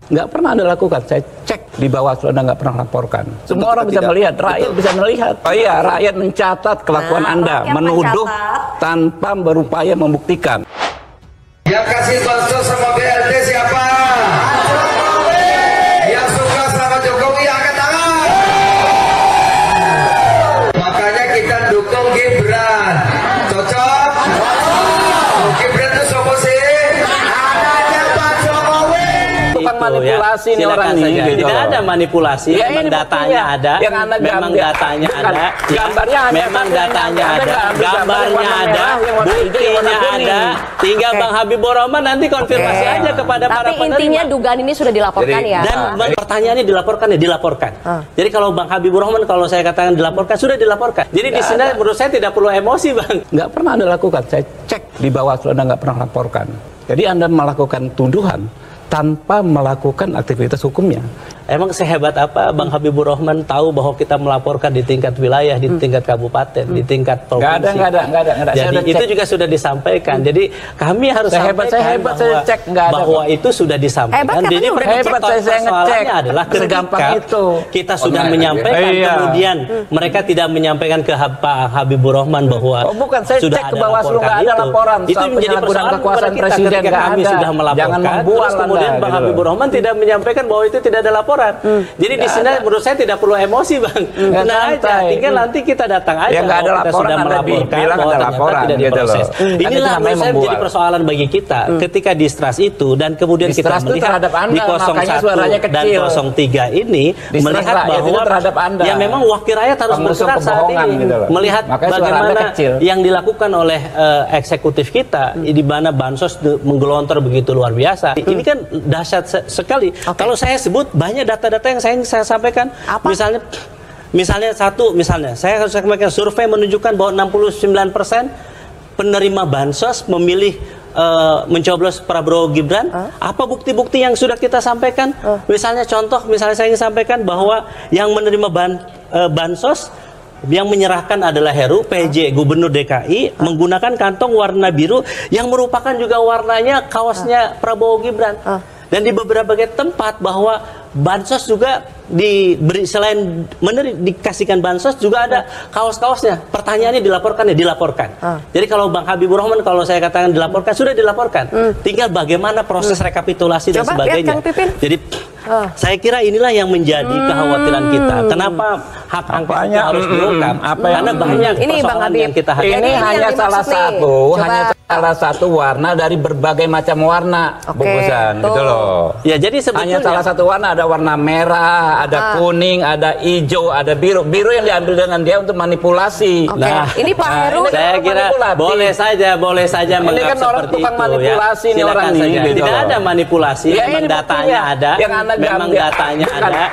Nggak pernah Anda lakukan. Saya cek di Bawaslu, Anda nggak pernah laporkan. Semua orang bisa melihat, rakyat bisa melihat. Oh iya, rakyat mencatat kelakuan Anda, menuduh tanpa berupaya membuktikan. Yang kasih bansos sama BLT siapa? Jokowi. Yang suka sama Jokowi angkat tangan. Makanya kita dukung Gibran. Cocok? Gibran itu siapa sih? Anaknya Pak Jokowi. Bukan manipulasi nih orang ini. Gitu. Tidak ada manipulasi, ya, memang datanya ada. Yang Anda memang datanya ada. Gambarnya memang datanya ada. Gambarnya ada. Buktinya ada. Tinggal Bang Habibur Rahman nanti konfirmasi aja kepada para penerima. Tapi intinya dugaan ini sudah dilaporkan. Jadi, ya. Dan pertanyaannya dilaporkan. Jadi kalau Bang Habibur Rahman, kalau saya katakan dilaporkan, sudah dilaporkan. Jadi di sini menurut saya tidak perlu emosi, Bang. Nggak pernah Anda lakukan. Saya cek di Bawaslu, Anda nggak pernah laporkan. Jadi Anda melakukan tuduhan tanpa melakukan aktivitas hukumnya. Emang sehebat apa Bang Habibur Rahman tahu bahwa kita melaporkan di tingkat wilayah, di tingkat kabupaten, di tingkat provinsi? Nggak ada. Jadi itu juga sudah disampaikan. Jadi kami harus sampaikan bahwa itu sudah disampaikan. Jadi persoalannya adalah ketika kita sudah menyampaikan, kemudian mereka tidak menyampaikan ke Pak Habibur Rahman bahwa sudah ada laporan. Itu menjadi persoalan kepada kita ketika kami sudah melaporkan. Terus kemudian Bang Habibur Rahman tidak menyampaikan bahwa itu tidak ada laporan. Jadi di sini menurut saya tidak perlu emosi, Bang. Tenang aja, tinggal nanti kita datang aja. Nggak ada laporan, sudah melaporkan bahwa ternyata tidak diproses. Inilah menurut saya menjadi persoalan bagi kita ketika distrust itu, dan kemudian kita melihat di 01 dan 03 ini melihat bahwa ya memang wakil rakyat harus bergerak saat ini, melihat bagaimana yang dilakukan oleh eksekutif kita, di mana bansos menggelontor begitu luar biasa. Ini kan dahsyat sekali. Kalau saya sebut banyak data-data yang saya sampaikan. Apa? Misalnya saya harus sampaikan survei menunjukkan bahwa 69% penerima bansos memilih mencoblos Prabowo Gibran. Apa bukti-bukti yang sudah kita sampaikan? Misalnya saya ingin sampaikan bahwa yang menerima bansos yang menyerahkan adalah Heru, PJ Gubernur DKI, menggunakan kantong warna biru yang merupakan juga warnanya kaosnya Prabowo Gibran. Dan di beberapa tempat bahwa bansos juga diberi, selain dikasihkan bansos juga ada kaos-kaosnya. Pertanyaannya dilaporkan. Jadi kalau Bang Habibur Rahman, kalau saya katakan dilaporkan, sudah dilaporkan. Tinggal bagaimana proses rekapitulasi dan sebagainya. Jadi saya kira inilah yang menjadi kekhawatiran kita. Kenapa hak angket itu harus diungkap? Karena banyak persoalan yang kita hadapi. Ini hanya salah satu warna dari berbagai macam warna bungkusan, gitu loh. Ya, jadi sebetulnya hanya salah satu warna, ada warna merah, ada kuning, ada hijau, ada biru. Biru yang diambil dengan dia untuk manipulasi. Nah, ini Pak Heru, saya kira boleh saja menganggap seperti itu. Manipulasi ya. Silakan saja. Gitu. Tidak ada manipulasi, ya, memang datanya ada. Memang datanya ada.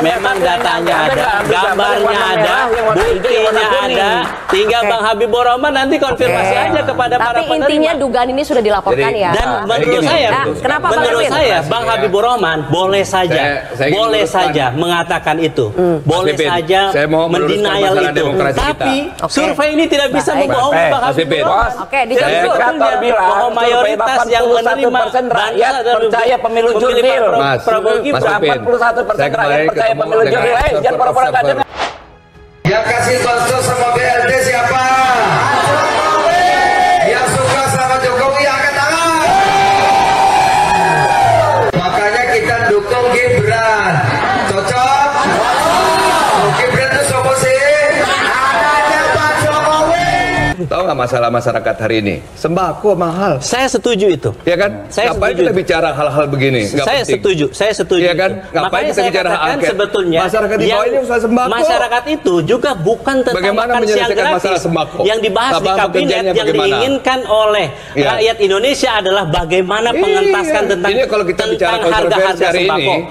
Memang datanya ada. Gambarnya ada. Buktinya ada. Tinggal Bang Habibur Rahman nanti konfirmasi aja kepada para penerima. Tapi intinya dugaan ini sudah dilaporkan. Ya. Dan menurut saya Bang Habibur Rahman boleh saja mengatakan itu, boleh saja mendenial itu, tapi survei ini tidak bisa membohongi Bang Habibur Rahman. Bahwa mayoritas yang menerima rakyat percaya pemilu jurdil. Prabowo Gibran 41% rakyat percaya pemilu jurdil. Jangan pura-pura nggak dengar. Yang kasih bansos sama BLT siapa? Jokowi. Yang suka sama Jokowi angkat tangan. Makanya kita dukung Gibran. Cocok? Gibran itu siapa sih? Anaknya Pak Jokowi. Tahu nggak masalah masyarakat hari ini? Sembako mahal. Saya setuju itu. Ya kan? Ngapain kita bicara hal-hal begini? Saya setuju. Ya kan? Ngapain kita bicara hal angket? Sebetulnya masyarakat di bawah ini masalah sembako. Masyarakat itu juga bukan tentang bagaimana makan siang gratis. Yang dibahas di kabinet yang diinginkan oleh rakyat Indonesia adalah bagaimana pengentaskan tentang ini kalau kita bicara kontroversi hari ini.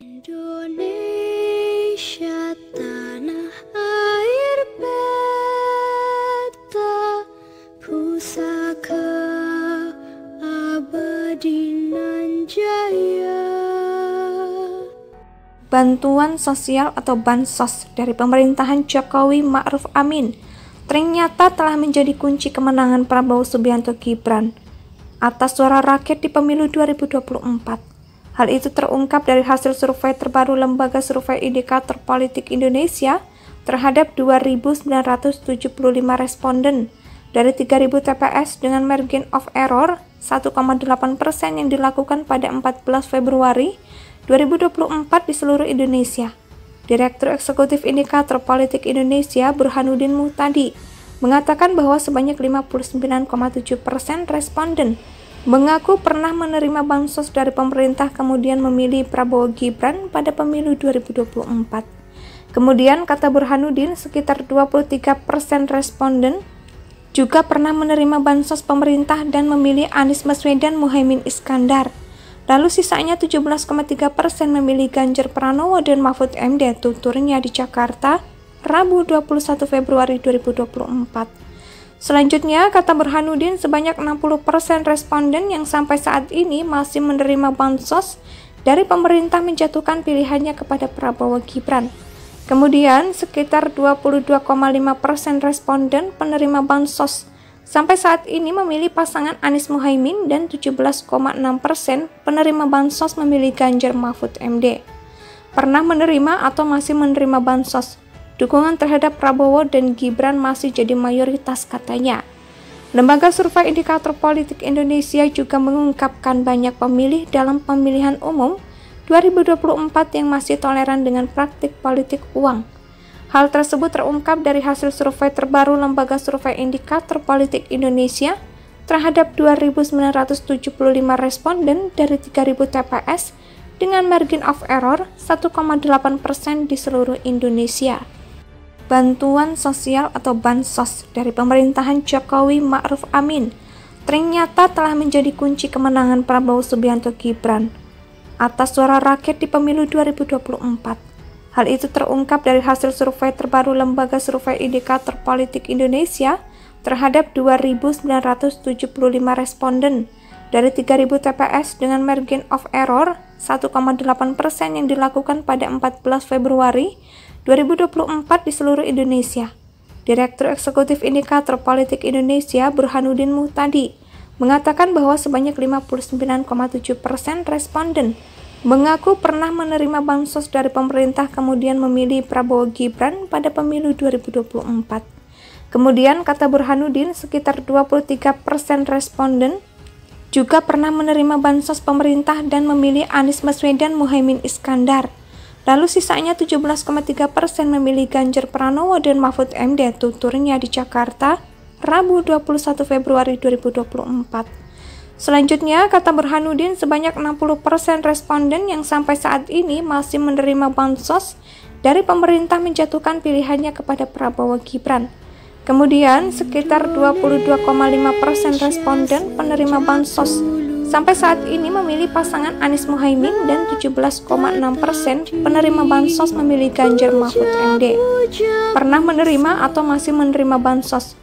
Indonesia tanah air beta pusaka abadi nan jaya. Bantuan sosial atau bansos dari pemerintahan Jokowi Ma'ruf Amin ternyata telah menjadi kunci kemenangan Prabowo Subianto Gibran atas suara rakyat di pemilu 2024. Hal itu terungkap dari hasil survei terbaru Lembaga Survei Indikator Politik Indonesia terhadap 2.975 responden dari 3.000 TPS dengan margin of error 1,8% yang dilakukan pada 14 Februari 2024 di seluruh Indonesia. Direktur Eksekutif Indikator Politik Indonesia Burhanuddin Muhtadi mengatakan bahwa sebanyak 59,7% responden mengaku pernah menerima bansos dari pemerintah kemudian memilih Prabowo Gibran pada pemilu 2024. Kemudian, kata Burhanuddin, sekitar 23% responden juga pernah menerima bansos pemerintah dan memilih Anies Baswedan Muhaimin Iskandar. Lalu sisanya 17,3% memilih Ganjar Pranowo dan Mahfud MD, tuturnya di Jakarta, Rabu 21 Februari 2024. Selanjutnya, kata Burhanuddin, sebanyak 60% responden yang sampai saat ini masih menerima bansos dari pemerintah menjatuhkan pilihannya kepada Prabowo Gibran. Kemudian, sekitar 22,5% responden penerima bansos sampai saat ini memilih pasangan Anies Muhaimin dan 17,6% penerima bansos memilih Ganjar Mahfud MD. Pernah menerima atau masih menerima bansos. Dukungan terhadap Prabowo dan Gibran masih jadi mayoritas, katanya. Lembaga Survei Indikator Politik Indonesia juga mengungkapkan banyak pemilih dalam pemilihan umum 2024 yang masih toleran dengan praktik politik uang. Hal tersebut terungkap dari hasil survei terbaru Lembaga Survei Indikator Politik Indonesia terhadap 2.975 responden dari 3.000 TPS dengan margin of error 1,8% di seluruh Indonesia. Bantuan sosial atau bansos dari pemerintahan Jokowi Ma'ruf Amin ternyata telah menjadi kunci kemenangan Prabowo Subianto Gibran atas suara rakyat di pemilu 2024. Hal itu terungkap dari hasil survei terbaru Lembaga Survei Indikator Politik Indonesia terhadap 2.975 responden dari 3.000 TPS dengan margin of error 1,8% yang dilakukan pada 14 Februari 2024 di seluruh Indonesia. Direktur Eksekutif Indikator Politik Indonesia Burhanuddin Muhtadi mengatakan bahwa sebanyak 59,7% responden mengaku pernah menerima bansos dari pemerintah kemudian memilih Prabowo Gibran pada pemilu 2024. Kemudian, kata Burhanuddin, sekitar 23% responden juga pernah menerima bansos pemerintah dan memilih Anies Baswedan Muhaimin Iskandar. Lalu sisanya 17,3% memilih Ganjar Pranowo dan Mahfud MD, tuturnya di Jakarta, Rabu 21 Februari 2024. Selanjutnya, kata Burhanuddin, sebanyak 60% responden yang sampai saat ini masih menerima bansos dari pemerintah menjatuhkan pilihannya kepada Prabowo Gibran. Kemudian, sekitar 22,5% responden penerima bansos sampai saat ini memilih pasangan Anies Muhaimin dan 17,6% penerima bansos memilih Ganjar Mahfud MD. Pernah menerima atau masih menerima bansos.